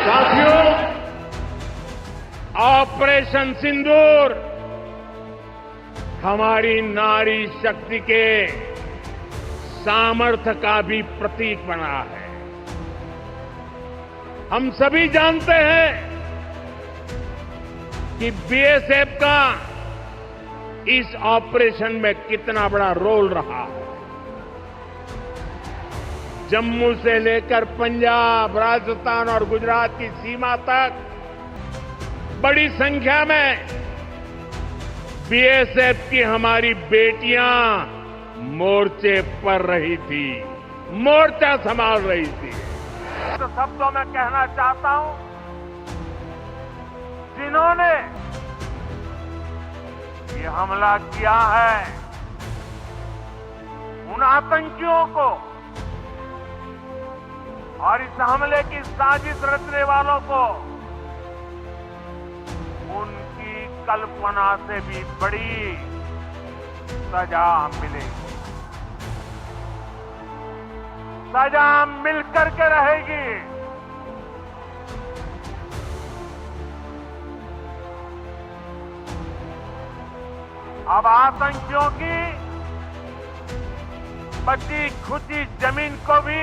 साथियों, ऑपरेशन सिंदूर हमारी नारी शक्ति के सामर्थ्य का भी प्रतीक बना है। हम सभी जानते हैं कि बीएसएफ का इस ऑपरेशन में कितना बड़ा रोल रहा है। जम्मू से लेकर पंजाब, राजस्थान और गुजरात की सीमा तक बड़ी संख्या में बीएसएफ की हमारी बेटियां मोर्चे पर रही थी, मोर्चा संभाल रही थी। तो शब्दों में कहना चाहता हूं, जिन्होंने ये हमला किया है, उन आतंकियों को और इस हमले की साजिश रचने वालों को उनकी कल्पना से भी बड़ी सजा मिलेगी। सजा मिलकर के रहेगी। अब आतंकियों की बची खुची जमीन को भी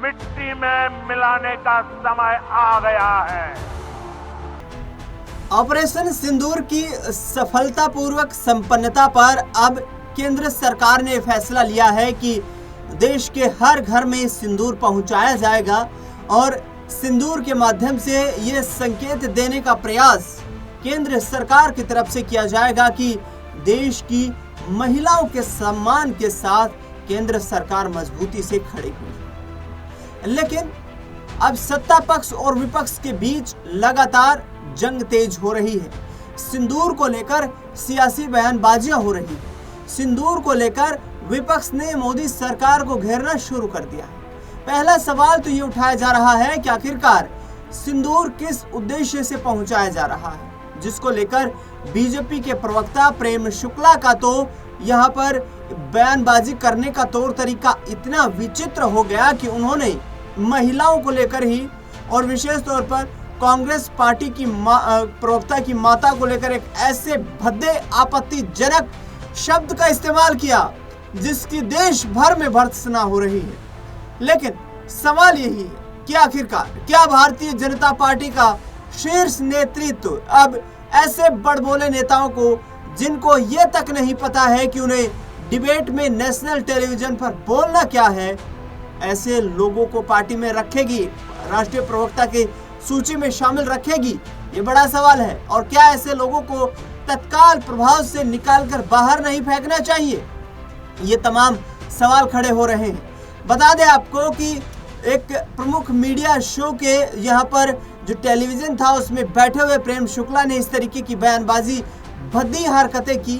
मिट्टी में मिलाने का समय आ गया है। ऑपरेशन सिंदूर की सफलतापूर्वक संपन्नता पर अब केंद्र सरकार ने फैसला लिया है कि देश के हर घर में सिंदूर पहुंचाया जाएगा और सिंदूर के माध्यम से ये संकेत देने का प्रयास केंद्र सरकार की तरफ से किया जाएगा कि देश की महिलाओं के सम्मान के साथ केंद्र सरकार मजबूती से खड़ी हुई है। लेकिन अब सत्ता पक्ष और विपक्ष के बीच लगातार जंग तेज हो रही है। सिंदूर को लेकर सियासी बयानबाजियां हो रही है। सिंदूर को लेकर विपक्ष ने मोदी सरकार को घेरना शुरू कर दिया है। पहला सवाल तो ये उठाया जा रहा है कि आखिरकार सिंदूर किस उद्देश्य से पहुंचाया जा रहा है, जिसको लेकर बीजेपी के प्रवक्ता प्रेम शुक्ला का तो यहाँ पर बयानबाजी करने का तौर तरीका इतना विचित्र हो गया कि उन्होंने महिलाओं को लेकर ही और विशेष तौर पर कांग्रेस पार्टी की प्रवक्ता की माता को लेकर एक ऐसे भद्दे आपत्तिजनक शब्द का इस्तेमाल किया जिसकी देश भर में भर्त्सना हो रही है। लेकिन सवाल यही है कि आखिरकार क्या भारतीय जनता पार्टी का शीर्ष नेतृत्व अब ऐसे बड़बोले नेताओं को, जिनको ये तक नहीं पता है कि उन्हें डिबेट में नेशनल टेलीविजन पर बोलना क्या है, ऐसे लोगों को पार्टी में रखेगी, राष्ट्रीय प्रवक्ता की सूची में शामिल रखेगी? ये बड़ा सवाल है। और क्या ऐसे लोगों को तत्काल प्रभाव से निकालकर बाहर नहीं फेंकना चाहिए? ये तमाम सवाल खड़े हो रहे हैं। बता दें आपको कि एक प्रमुख मीडिया शो के यहाँ पर जो टेलीविजन था उसमें बैठे हुए प्रेम शुक्ला ने इस तरीके की बयानबाजी, भद्दी हरकतें की,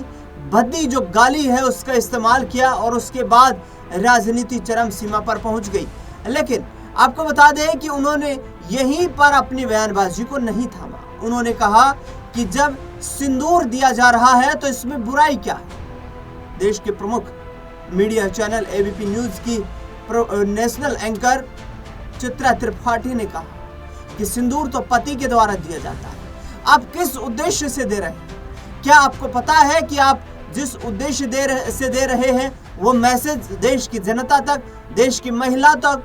भद्दी जो गाली है उसका इस्तेमाल किया और उसके बाद राजनीति चरम सीमा पर पहुंच गई। लेकिन आपको बता दें कि उन्होंने यहीं पर अपनी बयानबाजी को नहीं थामा। उन्होंने कहा कि जब सिंदूर दिया जा रहा है तो इसमें बुराई क्या है। देश के प्रमुख मीडिया चैनल एबीपी न्यूज की नेशनल एंकर चित्रा त्रिपाठी ने कहा कि सिंदूर तो पति के द्वारा दिया जाता है। आप किस उद्देश्य से दे रहे हैं? क्या आपको पता है कि आप जिस उद्देश्य से दे रहे हैं वो मैसेज देश की जनता तक, देश की महिला तक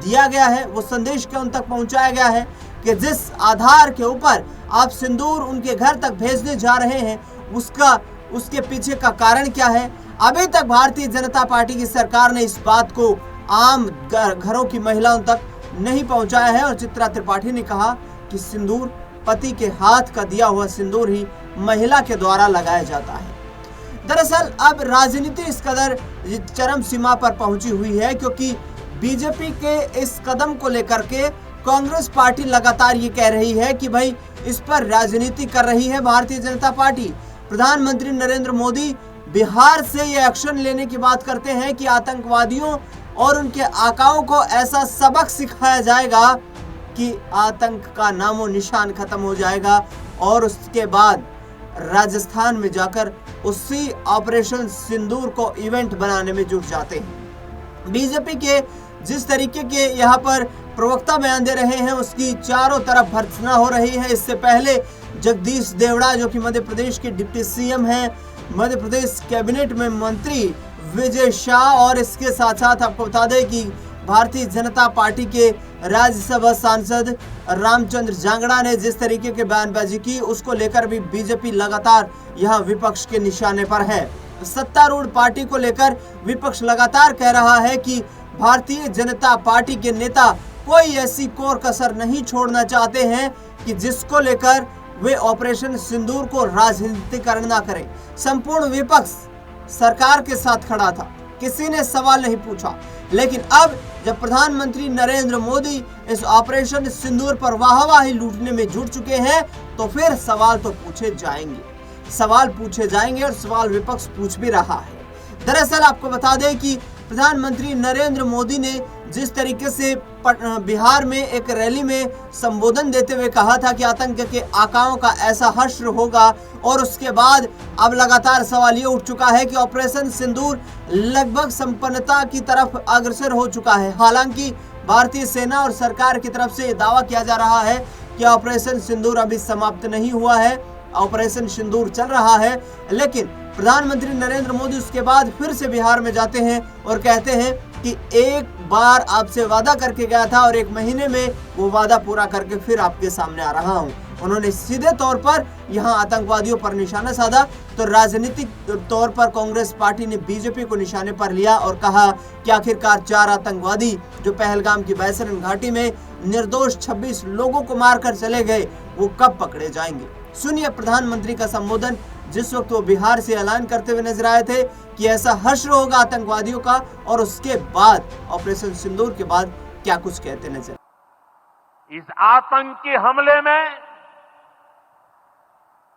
दिया गया है? वो संदेश क्या उन तक पहुंचाया गया है कि जिस आधार के ऊपर आप सिंदूर उनके घर तक भेजने जा रहे हैं उसके पीछे का कारण क्या है? अभी तक भारतीय जनता पार्टी की सरकार ने इस बात को आम घरों की महिलाओं तक नहीं पहुंचाया है। और चित्रा त्रिपाठी ने कहा कि सिंदूर पति के हाथ का दिया हुआ सिंदूर ही महिला के द्वारा लगाया जाता है। दरअसल अब राजनीति इस कदर चरम सीमा पर पहुंची हुई है क्योंकि बीजेपी के इस कदम को लेकर के कांग्रेस पार्टी लगातार ये कह रही है कि भाई इस पर राजनीति कर रही है भारतीय जनता पार्टी। प्रधानमंत्री नरेंद्र मोदी बिहार से ये एक्शन लेने की बात करते हैं कि आतंकवादियों और उनके आकाओं को ऐसा सबक सिखाया जाएगा कि आतंक का नामो निशान खत्म हो जाएगा और उसके बाद राजस्थान में जाकर उसी ऑपरेशन सिंदूर को इवेंट बनाने में जुट जाते हैं। बीजेपी के जिस तरीके के यहाँ पर प्रवक्ता बयान दे रहे हैं उसकी चारों तरफ भर्त्सना हो रही है। इससे पहले जगदीश देवड़ा जो कि मध्य प्रदेश के डिप्टी सीएम हैं, मध्य प्रदेश कैबिनेट में मंत्री विजय शाह और इसके साथ साथ आपको बता दें कि भारतीय जनता पार्टी के राज्यसभा सांसद रामचंद्र जांगड़ा ने जिस तरीके के बयानबाजी की उसको लेकर भी बीजेपी लगातार यह विपक्ष के निशाने पर है। सत्तारूढ़ पार्टी को लेकर विपक्ष लगातार कह रहा है कि भारतीय जनता पार्टी के नेता कोई ऐसी कोर कसर नहीं छोड़ना चाहते हैं कि जिसको लेकर वे ऑपरेशन सिंदूर को राजनीतिकरण न करें। संपूर्ण विपक्ष सरकार के साथ खड़ा था, किसी ने सवाल नहीं पूछा, लेकिन अब जब प्रधानमंत्री नरेंद्र मोदी इस ऑपरेशन सिंदूर पर वाहवाही लूटने में जुट चुके हैं तो फिर सवाल तो पूछे जाएंगे और सवाल विपक्ष पूछ भी रहा है। दरअसल आपको बता दें कि प्रधानमंत्री नरेंद्र मोदी ने जिस तरीके से बिहार में एक रैली में संबोधन देते हुए कहा था कि आतंक के आकाओं का ऐसा हश्र होगा, और उसके बाद अब लगातार सवाल ये उठ चुका है कि ऑपरेशन सिंदूर लगभग संपन्नता की तरफ अग्रसर हो चुका है। हालांकि भारतीय सेना और सरकार की तरफ से दावा किया जा रहा है कि ऑपरेशन सिंदूर अभी समाप्त नहीं हुआ है, ऑपरेशन सिंदूर चल रहा है। लेकिन प्रधानमंत्री नरेंद्र मोदी उसके बाद फिर से बिहार में जाते हैं और कहते हैं कि एक बार आपसे वादा करके गया था और 1 महीने में वो वादा पूरा करके फिर आपके सामने आ रहा हूं। उन्होंने सीधे तौर पर यहां आतंकवादियों पर निशाना साधा तो राजनीतिक तौर पर कांग्रेस पार्टी ने बीजेपी को निशाने पर लिया और कहा कि आखिरकार 4 आतंकवादी जो पहलगाम की बैसरन घाटी में निर्दोष 26 लोगों को मारकर चले गए वो कब पकड़े जाएंगे। सुनिए प्रधानमंत्री का संबोधन जिस वक्त वो बिहार से ऐलान करते हुए नजर आए थे कि ऐसा हश्र होगा आतंकवादियों का, और उसके बाद ऑपरेशन सिंदूर के बाद क्या कुछ कहते नजर। इस आतंकी हमले में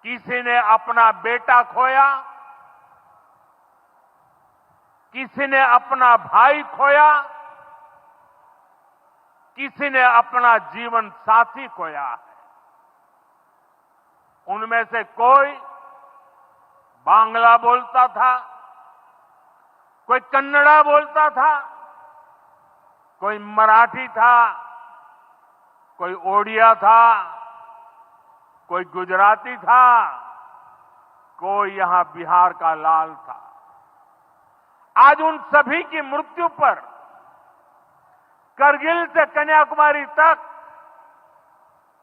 किसी ने अपना बेटा खोया, किसी ने अपना भाई खोया, किसी ने अपना जीवन साथी खोया है। उनमें से कोई बांग्ला बोलता था, कोई कन्नड़ा बोलता था, कोई मराठी था, कोई ओडिया था, कोई गुजराती था, कोई यहां बिहार का लाल था। आज उन सभी की मृत्यु पर करगिल से कन्याकुमारी तक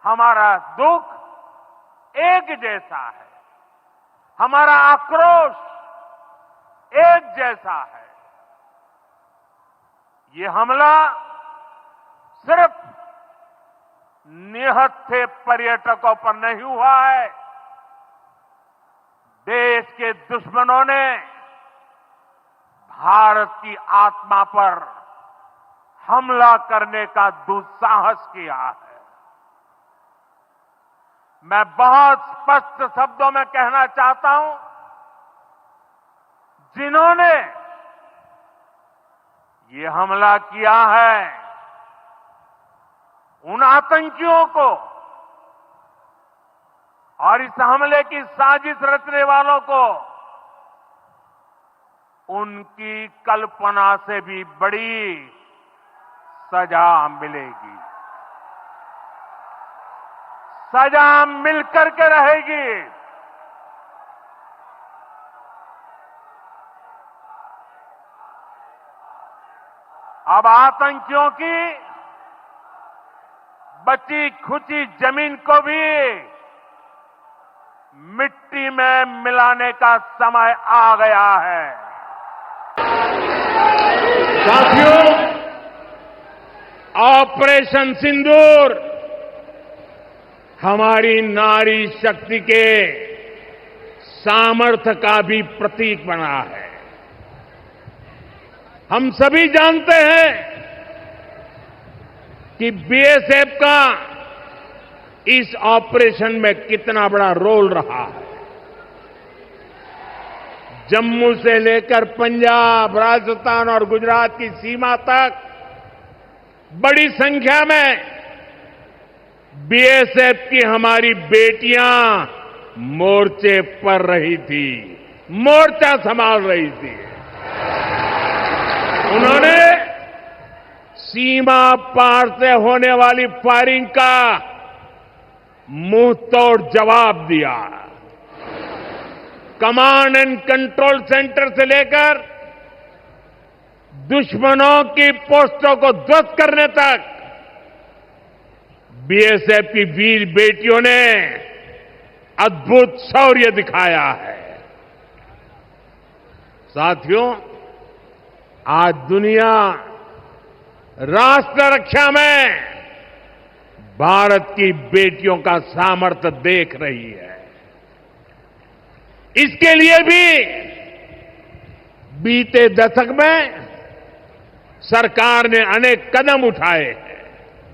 हमारा दुख एक जैसा है, हमारा आक्रोश एक जैसा है। ये हमला सिर्फ निहत्थे पर्यटकों पर नहीं हुआ है, देश के दुश्मनों ने भारत की आत्मा पर हमला करने का दुस्साहस किया है। मैं बहुत स्पष्ट शब्दों में कहना चाहता हूं, जिन्होंने ये हमला किया है उन आतंकियों को और इस हमले की साजिश रचने वालों को उनकी कल्पना से भी बड़ी सजा मिलेगी, सजा मिलकर के रहेगी। अब आतंकियों की बची खुची जमीन को भी मिट्टी में मिलाने का समय आ गया है। साथियों, ऑपरेशन सिंदूर हमारी नारी शक्ति के सामर्थ्य का भी प्रतीक बना है। हम सभी जानते हैं कि बीएसएफ का इस ऑपरेशन में कितना बड़ा रोल रहा है। जम्मू से लेकर पंजाब, राजस्थान और गुजरात की सीमा तक बड़ी संख्या में बीएसएफ की हमारी बेटियां मोर्चे पर रही थी, मोर्चा संभाल रही थी। उन्होंने सीमा पार से होने वाली फायरिंग का मुंह तोड़ जवाब दिया। कमांड एंड कंट्रोल सेंटर से लेकर दुश्मनों की पोस्टों को ध्वस्त करने तक बीएसएफ की वीर बेटियों ने अद्भुत शौर्य दिखाया है। साथियों, आज दुनिया राष्ट्र रक्षा में भारत की बेटियों का सामर्थ्य देख रही है। इसके लिए भी बीते दशक में सरकार ने अनेक कदम उठाए हैं।